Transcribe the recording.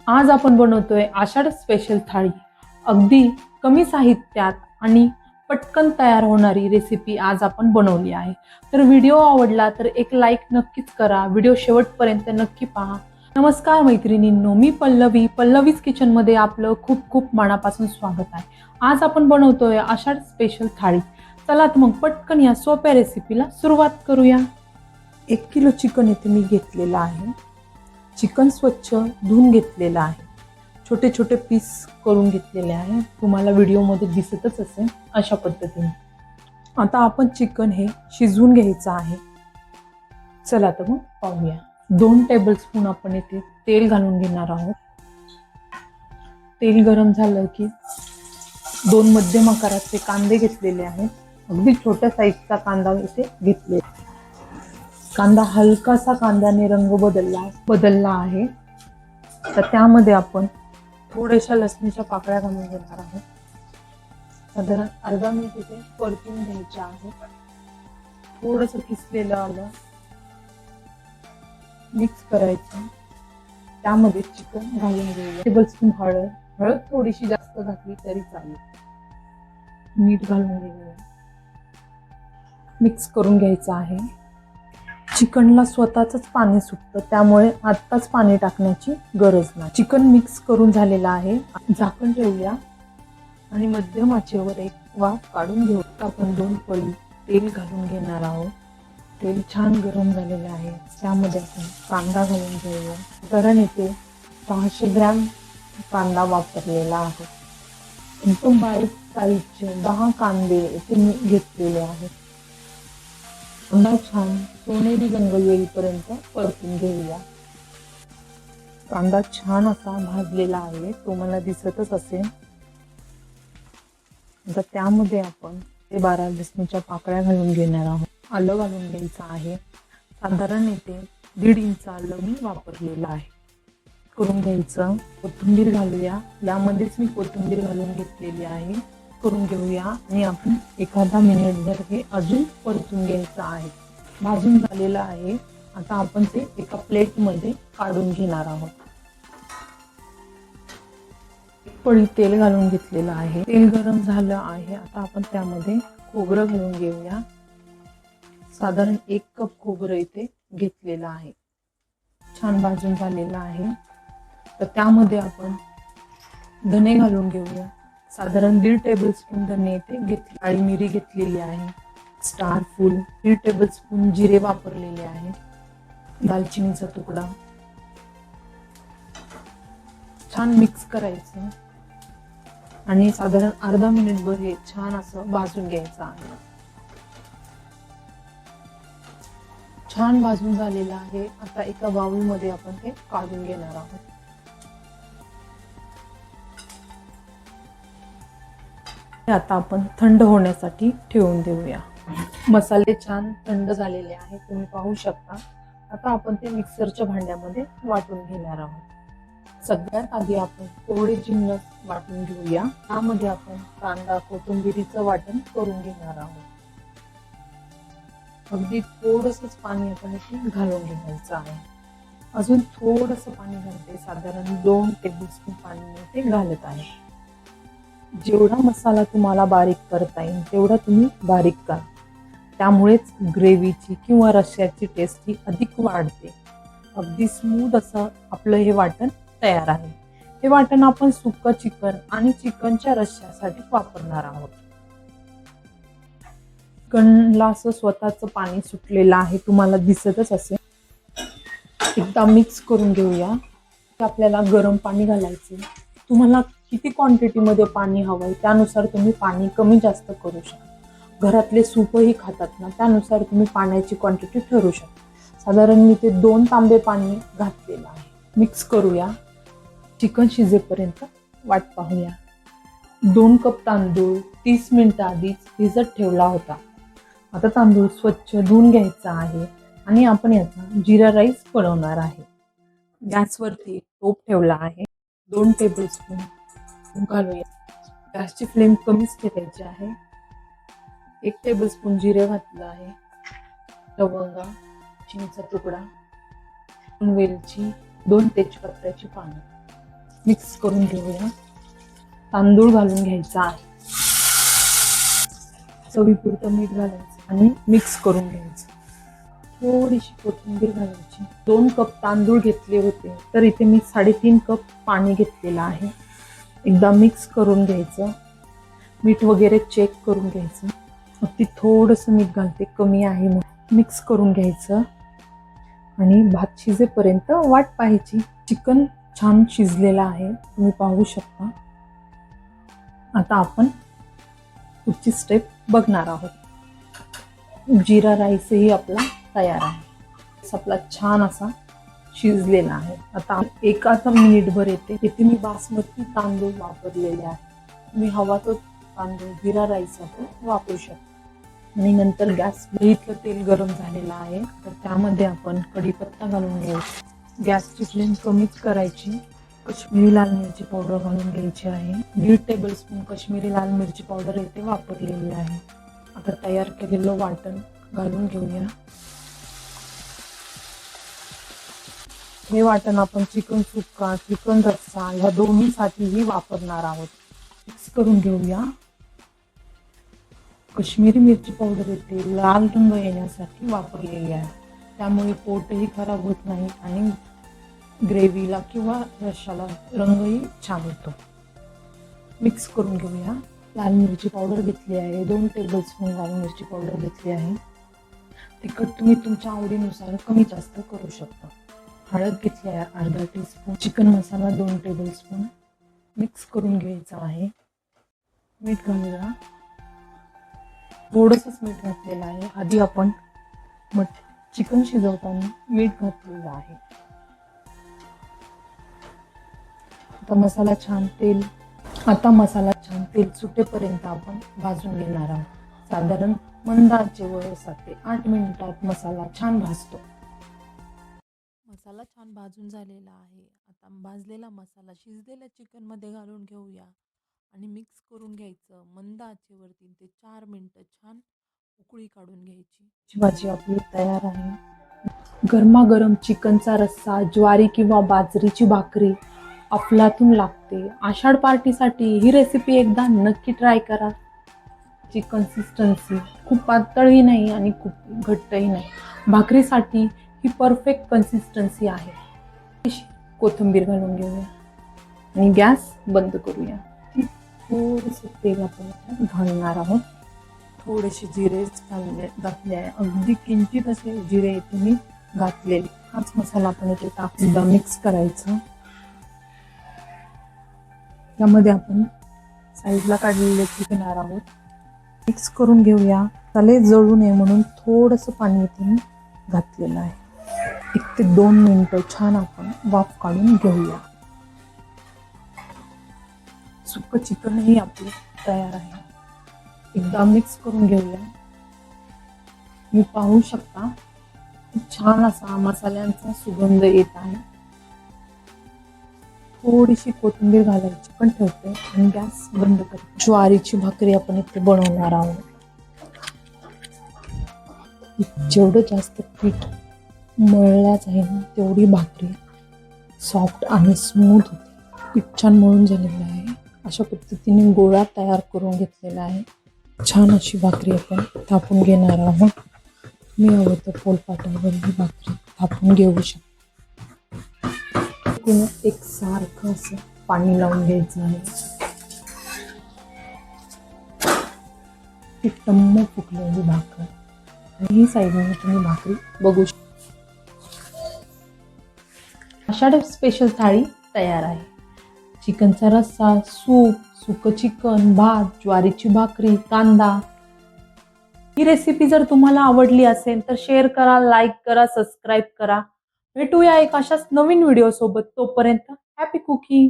आज आपण बनवतोय आषाढ स्पेशल थाळी. अगदी कमी साहित्यात आणि पटकन तयार होणारी रेसिपी आज आपण बनवली आहे. तर व्हिडिओ आवडला तर एक लाईक नक्कीच करा. व्हिडिओ शेवटपर्यंत नक्की पहा. नमस्कार मैत्रिणींनो, मी पल्लवी, पल्लवीज किचन मध्ये आपलं खूप खूप मनापासून स्वागत आहे. आज आपण बनवतोय आषाढ स्पेशल थाळी. चला तर मग पटकन या सोप्या रेसिपीला सुरुवात करूया. 1 किलो चिकन इथे मी घेतलेलं आहे. चिकन स्वच्छ धुवून घेतलेलं आहे. छोटे छोटे पीस करून घेतलेले आहे. तुम्हाला व्हिडिओमध्ये दिसतच असेल अशा पद्धतीने. आता आपण चिकन हे शिजवून घ्यायचं आहे. चला तर मग पाहूया. 2 टेबलस्पून आपण इथे तेल घालून घेणार आहोत. तेल गरम झालं की 2 मध्यम आकाराचे कांदे घेतलेले आहेत. अगदी छोट्या साईजचा कांदा इथे घेतले. कांदा हलकासा कांद्याने रंग बदलला आहे. तर त्यामध्ये आपण थोड्याशा लसणीच्या पाकळ्या घालून घेणार आहोत. साधारण अर्धा मिनिट इथे परतून घ्यायचे आहे. थोडंसं किसलेलं आलं मिक्स करायचं. त्यामध्ये चिकन घालून घेऊया. टेबलस्पून हळद थोडीशी जास्त घातली तरी चालेल. मीठ घालून घेऊया. मिक्स करून घ्यायचं आहे. चिकनला स्वतःच पाणी सुटतं, त्यामुळे आत्ताच पाणी टाकण्याची गरज नाही. चिकन मिक्स करून झालेलं आहे. झाकण ठेवूया आणि मध्यम आचेवर एक वाफ काढून घेऊ. आपण 2 पळी तेल घालून घेणार आहोत. तेल छान गरम झालेलं आहे. त्यामध्ये आपण कांदा घालून घेऊया. कारण इथे 600 ग्रॅम कांदा वापरलेला आहे. एकदम बारीक साईजचे 10 कांदे इथे मी घेतलेले आहेत. कांदा छान सोनेरी रंग येईपर्यंत परतून घेऊया. कांदा छान असा भाजलेला आहे, तो मला दिसतच असेल. आता त्यामध्ये आपण 12 लसणीच्या पाकळ्या घालून घेणार आहोत. आलं घालून घ्यायचं आहे. साधारण इथे 1.5 इंच आलं मी वापरलेलं आहे. करून घ्यायचं. कोथिंबीर घालूया. यामध्येच मी कोथिंबीर घालून घेतलेली आहे. करून घेऊया आणि आपण एखादा मिनिटभर हे अजून परतून घ्यायचं आहे. भाजून झालेलं आहे. आता आपण ते एका प्लेटमध्ये काढून घेणार आहोत. एक पळी तेल घालून घेतलेलं आहे. तेल गरम झालं आहे. आता आपण त्यामध्ये खोबरं घालून घेऊया. साधारण 1 कप खोबरं इथे घेतलेलं आहे. छान भाजून झालेलं आहे. तर त्यामध्ये आपण धने घालून घेऊया. साधारण 1.5 टेबलस्पून धने इथे घेतले. काळी मिरी घेतलेली आहे. स्टार फूल 1.5 टेबलस्पून जिरे वापरलेले आहे. दालचिनीचा तुकडा. छान मिक्स करायचं आणि साधारण अर्धा मिनिटभर हे छान असं भाजून घ्यायचं आहे. छान भाजून झालेलं आहे. आता एका बाउलमध्ये आपण हे काढून घेणार आहोत. आता आपण थंड होण्यासाठी ठेवून देऊया. मसाले छान थंड झालेले आहेत, तुम्ही पाहू शकता. आता आपण ते मिक्सरच्या भांड्यामध्ये वाटून घेणार आहोत. सगळ्यात आधी आपण थोडे जिन्नस वाटून घेऊया. त्यामध्ये आपण कांदा कोथिंबीरीचं वाटण करून घेणार आहोत. अगदी थोडंसंच पाणी आपण इथे घालून घ्यायचं आहे. अजून थोडंसं पाणी घालते. साधारण 2 टेबलस्पून पाणी इथे घालत आहे. जेवढा मसाला तुम्हाला बारीक करता येईल तेवढा तुम्ही बारीक करा. त्यामुळेच ग्रेव्हीची किंवा रश्श्याची टेस्ट ही अधिक वाढते. अगदी स्मूथ असं आपलं हे वाटण तयार आहे. हे वाटण आपण सुक्क चिकन आणि चिकनच्या रश्श्यासाठी वापरणार आहोत. चिकनला असं स्वतःच पाणी सुटलेलं आहे, तुम्हाला दिसतच असेल. एकदा मिक्स करून घेऊया. आपल्याला गरम पाणी घालायचे. तुम्हाला किती क्वांटिटीमध्ये पाणी हवंय त्यानुसार तुम्ही पाणी कमी जास्त करू शकता. घरातले सूपही खातात ना, त्यानुसार तुम्ही पाण्याची क्वांटिटी ठरवू शकता. साधारण मी ते 2 तांबे पाणी घातलेलं आहे. मिक्स करूया. चिकन शिजेपर्यंत वाट पाहूया. 2 कप तांदूळ 30 मिनिटं आधीच भिजत ठेवला होता. आता तांदूळ स्वच्छ धुवून घ्यायचा आहे आणि आपण याचा जिरा राईस बनवणार आहे. गॅसवरती टोप ठेवला आहे. 2 टेबलस्पून घालूया. गॅसची फ्लेम कमीच ठेवायची आहे. 1 टेबलस्पून जिरे घातलं आहे. लवंगा, चिनीचा तुकडा, वेलची, 2 तेजपत्त्याची पानं. मिक्स करून घेऊया. तांदूळ घालून घ्यायचा आहे, चवीपुरतं मीठ घालायचं आणि मिक्स करून घ्यायचं. थोडीशी कोथिंबीर घालायची. 2 कप तांदूळ घेतले होते, तर इथे मी 3.5 कप पाणी घेतलेलं आहे. एकदा मिक्स करून घ्यायचं. मीठ वगैरे चेक करून घ्यायचं. अगदी थोडंसं मीठ घालते, कमी आहे म्हणून. मिक्स करून घ्यायचं आणि भात शिजेपर्यंत वाट पाहायची. चिकन छान शिजलेलं आहे, तुम्ही पाहू शकता. आता आपण पुढची स्टेप बघणार आहोत. जिरा राईसही आपला तयार आहे. आपला छान असा शिजलेला आहे. आता आता मिनिटभर इथे मी बासमती तांदूळ वापरलेले आहे. तुम्ही हवा तो तांदूळ जिरा राईस वापरू शकता. आणि नंतर गॅस इथलं तेल गरम झालेलं आहे, तर त्यामध्ये आपण कढीपत्ता घालून घ्यायचा. गॅसची फ्लेम कमीच करायची. कश्मीरी लाल मिरची पावडर घालून घ्यायची आहे. 1.5 टेबलस्पून कश्मीरी लाल मिरची पावडर येथे वापरलेली आहे. आता तयार केलेलं वाटण घालून घेऊया. हे वाटण आपण चिकन सुक्का, चिकन रस्सा ह्या दोन्हीसाठीही वापरणार आहोत. मिक्स करून घेऊया. कश्मीरी मिरची पावडर येते लाल रंग येण्यासाठी वापरलेली आहे, त्यामुळे पोटही खराब होत नाही आणि ग्रेव्हीला किंवा रश्शाला रंगही छान येतो. मिक्स करून घेऊया. लाल मिरची पावडर घेतली आहे, 2 टेबलस्पून लाल मिरची पावडर घेतली आहे. तिखट तुम्ही तुमच्या आवडीनुसार कमी जास्त करू शकता. हळद घेतली आहे 1/2 टीस्पून. चिकन मसाला 2 टेबलस्पून. मिक्स करून घ्यायचा आहे. मीठ घालूया. थोडंसंच मीठ घातलेलं आहे. आधी आपण चिकन शिजवताना मीठ घातलेलं आहे. आता मसाला छान तेल सुटेपर्यंत आपण भाजून घेणार आहोत. साधारण मंद आचेवर 7 ते 8 मिनिटात मसाला छान भाजतो. मसाला छान भाजून झालेला आहे. आता भाजलेला मसाला शिजलेल्या चिकन मध्ये घालून घेऊया आणि मिक्स करून घ्यायचं. मंद आचेवर 3 ते 4 मिनिटं छान उकळी काढून घ्यायची. भाजी आपली तयार आहे. गरमागरम चिकनचा रस्सा, ज्वारी किंवा बाजरीची भाकरी अफलातून लागते. आषाढ पार्टीसाठी ही रेसिपी एकदा नक्की ट्राय करा. ची कन्सिस्टन्सी खूप पातळही नाही आणि खूप घट्टही नाही. भाकरीसाठी ही परफेक्ट कन्सिस्टन्सी आहे. कोथिंबीर घालून घेऊया आणि गॅस बंद करूया. थोडंसं तेल आपण घालणार आहोत. थोडेसे जिरे घातले आहे. अगदी किंचित असे जिरे इथे मी घातलेले. हाच मसाला आपण इथे टाकून मिक्स करायचं. यामध्ये आपण साईडला काढलेले चिकन आहोत. मिक्स करून घेऊया. तले जळू नये म्हणून थोडंसं पाणी इथे मी घातलेलं आहे. 1 ते 2 मिनिटं छान आपण वाफ काढून घेऊया. सुकं चिकनही आपले तयार आहे. एकदा मिक्स करून घेऊया. मी पाहू शकता छान असा मसाल्यांचा सुगंध येत आहे. थोडीशी कोथिंबीर घालायची पण ठेवते आणि गॅस बंद करते. ज्वारीची भाकरी आपण इथे बनवणार आहोत. जेवढं जास्त पीठ मळल्या जाईल तेवढी भाकरी सॉफ्ट आणि स्मूथ होते. पीठ छान मळून झालेलं आहे. अशा पद्धतीने गोळा तयार करून घेतलेला आहे. छान अशी भाकरी आपण थापून घेणार आहोत. मी हवं तर पोलपाटावर ही भाकरी थापून घेऊ शकतो. एक सारखं असं पाणी लावून घ्यायचं आहे. ती टम्म फुकलेली भाकर आणि ही साईडने तुम्ही भाकरी बघू शकता. आषाढ स्पेशल थाळी तयार आहे. चिकनचा रस्सा, सूप, सुकं चिकन, भात, ज्वारीची भाकरी, कांदा. ही रेसिपी जर तुम्हाला आवडली असेल तर शेअर करा, लाईक करा, सबस्क्राईब करा. भेटूया एक अशाच नवीन व्हिडिओ सोबत. तोपर्यंत हॅपी कुकिंग.